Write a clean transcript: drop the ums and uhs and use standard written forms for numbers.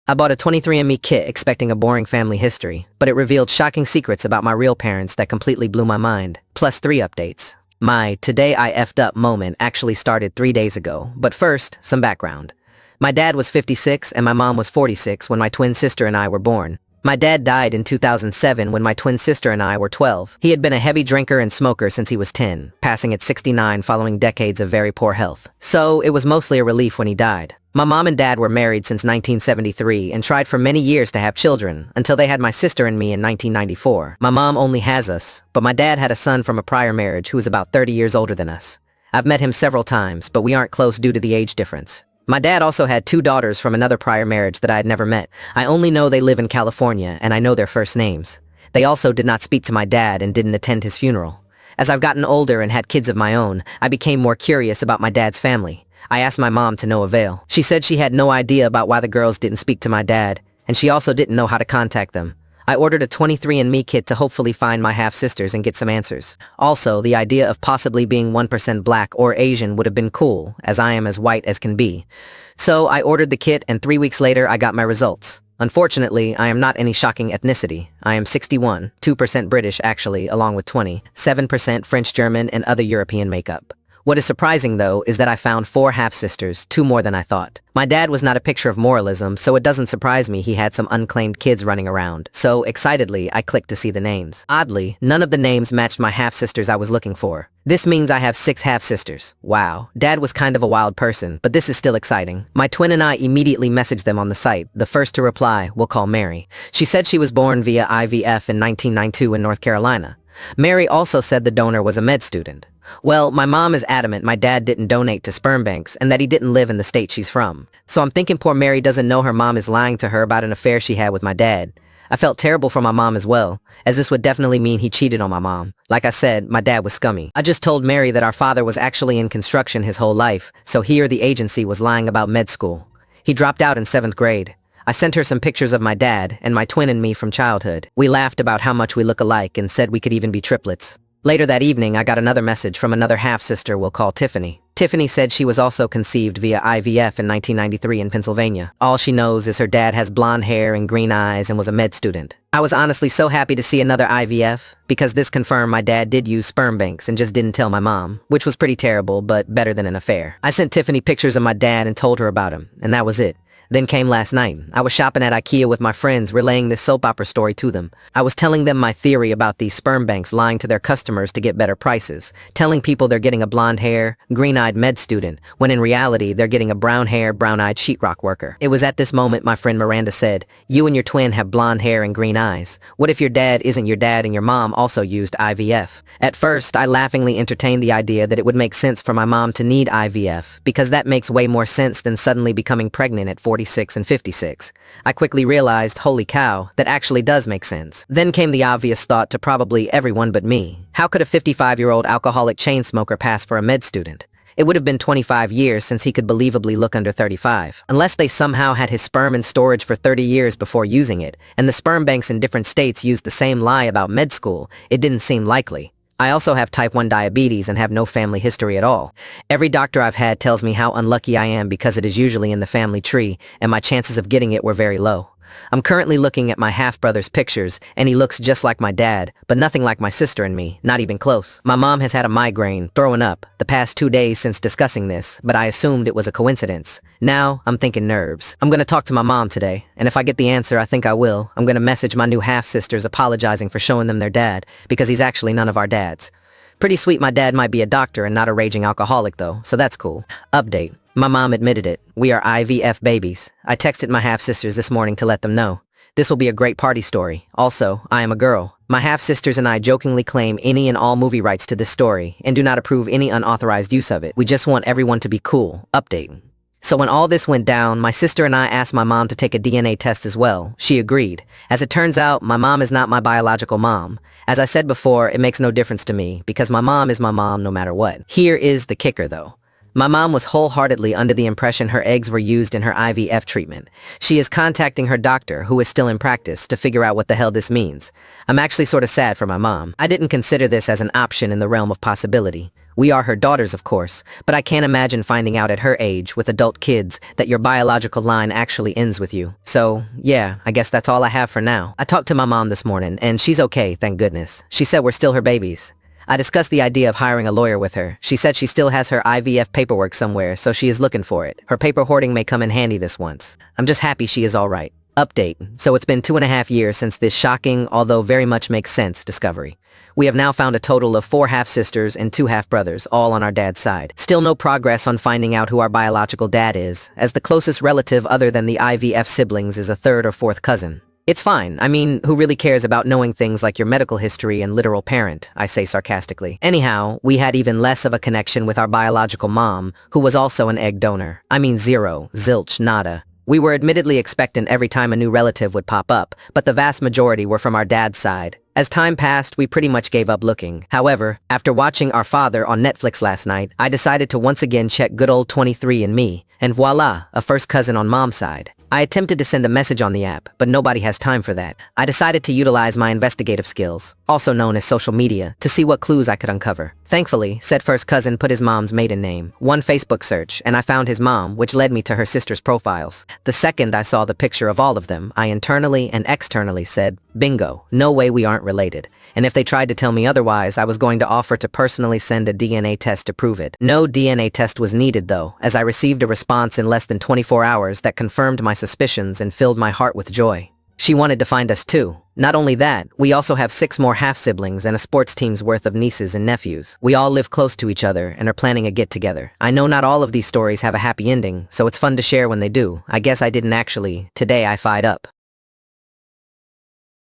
I bought a 23andme kit expecting a boring family history, but it revealed shocking secrets about my real parents that completely blew my mind. Plus 3 updates. My "today I effed up" moment actually started 3 days ago, but first, some background. My dad was 56 and my mom was 46 when my twin sister and I were born. My dad died in 2007 when my twin sister and I were 12. He had been a heavy drinker and smoker since he was 10, passing at 69 following decades of very poor health. So, it was mostly a relief when he died. My mom and dad were married since 1973 and tried for many years to have children, until they had my sister and me in 1994. My mom only has us, but my dad had a son from a prior marriage who was about 30 years older than us. I've met him several times, but we aren't close due to the age difference. My dad also had 2 daughters from another prior marriage that I had never met. I only know they live in California, and I know their first names. They also did not speak to my dad and didn't attend his funeral. As I've gotten older and had kids of my own, I became more curious about my dad's family. I asked my mom to no avail. She said she had no idea about why the girls didn't speak to my dad, and she also didn't know how to contact them. I ordered a 23andme kit to hopefully find my half-sisters and get some answers. Also, the idea of possibly being 1% black or Asian would have been cool, as I am as white as can be. So I ordered the kit and 3 weeks later I got my results. Unfortunately, I am not any shocking ethnicity. I am 61, 2% British actually, along with 7% French, German, and other European makeup. What is surprising, though, is that I found 4 half-sisters, 2 more than I thought. My dad was not a picture of moralism, so it doesn't surprise me he had some unclaimed kids running around. So, excitedly, I clicked to see the names. Oddly, none of the names matched my half-sisters I was looking for. This means I have 6 half-sisters. Wow. Dad was kind of a wild person, but this is still exciting. My twin and I immediately messaged them on the site. The first to reply, we'll call Mary. She said she was born via IVF in 1992 in North Carolina. Mary also said the donor was a med student. Well, my mom is adamant my dad didn't donate to sperm banks and that he didn't live in the state she's from. So I'm thinking poor Mary doesn't know her mom is lying to her about an affair she had with my dad. I felt terrible for my mom as well, as this would definitely mean he cheated on my mom. Like I said, my dad was scummy. I just told Mary that our father was actually in construction his whole life, so he or the agency was lying about med school. He dropped out in 7th grade. I sent her some pictures of my dad and my twin and me from childhood. We laughed about how much we look alike and said we could even be triplets. Later that evening, I got another message from another half-sister we'll call Tiffany. Tiffany said she was also conceived via IVF in 1993 in Pennsylvania. All she knows is her dad has blonde hair and green eyes and was a med student. I was honestly so happy to see another IVF, because this confirmed my dad did use sperm banks and just didn't tell my mom, which was pretty terrible, but better than an affair. I sent Tiffany pictures of my dad and told her about him, and that was it. Then came last night. I was shopping at IKEA with my friends, relaying this soap opera story to them. I was telling them my theory about these sperm banks lying to their customers to get better prices, telling people they're getting a blonde hair, green-eyed med student, when in reality they're getting a brown hair, brown-eyed sheetrock worker. It was at this moment my friend Miranda said, "You and your twin have blonde hair and green eyes. What if your dad isn't your dad and your mom also used IVF?" At first, I laughingly entertained the idea that it would make sense for my mom to need IVF, because that makes way more sense than suddenly becoming pregnant at 46 and 56. I quickly realized, holy cow, that actually does make sense. Then came the obvious thought to probably everyone but me. How could a 55-year-old alcoholic chain smoker pass for a med student? It would have been 25 years since he could believably look under 35. Unless they somehow had his sperm in storage for 30 years before using it, and the sperm banks in different states used the same lie about med school, it didn't seem likely. I also have type 1 diabetes and have no family history at all. Every doctor I've had tells me how unlucky I am because it is usually in the family tree, and my chances of getting it were very low. I'm currently looking at my half-brother's pictures, and he looks just like my dad, but nothing like my sister and me, not even close. My mom has had a migraine, throwing up, the past 2 days since discussing this, but I assumed it was a coincidence. Now, I'm thinking nerves. I'm gonna talk to my mom today, and if I get the answer I think I will, I'm gonna message my new half-sisters apologizing for showing them their dad, because he's actually none of our dads. Pretty sweet my dad might be a doctor and not a raging alcoholic though, so that's cool. Update. My mom admitted it. We are IVF babies. I texted my half-sisters this morning to let them know. This will be a great party story. Also, I am a girl. My half-sisters and I jokingly claim any and all movie rights to this story, and do not approve any unauthorized use of it. We just want everyone to be cool. Update. So when all this went down, my sister and I asked my mom to take a DNA test as well. She agreed. As it turns out, my mom is not my biological mom. As I said before, it makes no difference to me, because my mom is my mom no matter what. Here is the kicker though. My mom was wholeheartedly under the impression her eggs were used in her IVF treatment. She is contacting her doctor, who is still in practice, to figure out what the hell this means. I'm actually sort of sad for my mom. I didn't consider this as an option in the realm of possibility. We are her daughters, of course, but I can't imagine finding out at her age, with adult kids, that your biological line actually ends with you. So, yeah, I guess that's all I have for now. I talked to my mom this morning, and she's okay, thank goodness. She said we're still her babies. I discussed the idea of hiring a lawyer with her. She said she still has her IVF paperwork somewhere, so she is looking for it. Her paper hoarding may come in handy this once. I'm just happy she is alright. Update. So it's been 2.5 years since this shocking, although very much makes sense, discovery. We have now found a total of 4 half-sisters and 2 half-brothers, all on our dad's side. Still no progress on finding out who our biological dad is, as the closest relative other than the IVF siblings is a 3rd or 4th cousin. It's fine. I mean, who really cares about knowing things like your medical history and literal parent, I say sarcastically. Anyhow, we had even less of a connection with our biological mom, who was also an egg donor. I mean zero, zilch, nada. We were admittedly expectant every time a new relative would pop up, but the vast majority were from our dad's side. As time passed, we pretty much gave up looking. However, after watching Our Father on Netflix last night, I decided to once again check good old 23andme, and voila, a first cousin on mom's side. I attempted to send a message on the app, but nobody has time for that. I decided to utilize my investigative skills, also known as social media, to see what clues I could uncover. Thankfully, said first cousin put his mom's maiden name, one Facebook search, and I found his mom, which led me to her sister's profiles. The second I saw the picture of all of them, I internally and externally said, bingo, no way we aren't related. And if they tried to tell me otherwise, I was going to offer to personally send a DNA test to prove it. No DNA test was needed though, as I received a response in less than 24 hours that confirmed my suspicions and filled my heart with joy. She wanted to find us too. Not only that, we also have 6 more half-siblings and a sports team's worth of nieces and nephews. We all live close to each other and are planning a get-together. I know not all of these stories have a happy ending, so it's fun to share when they do. I guess I didn't actually. Today I fired up.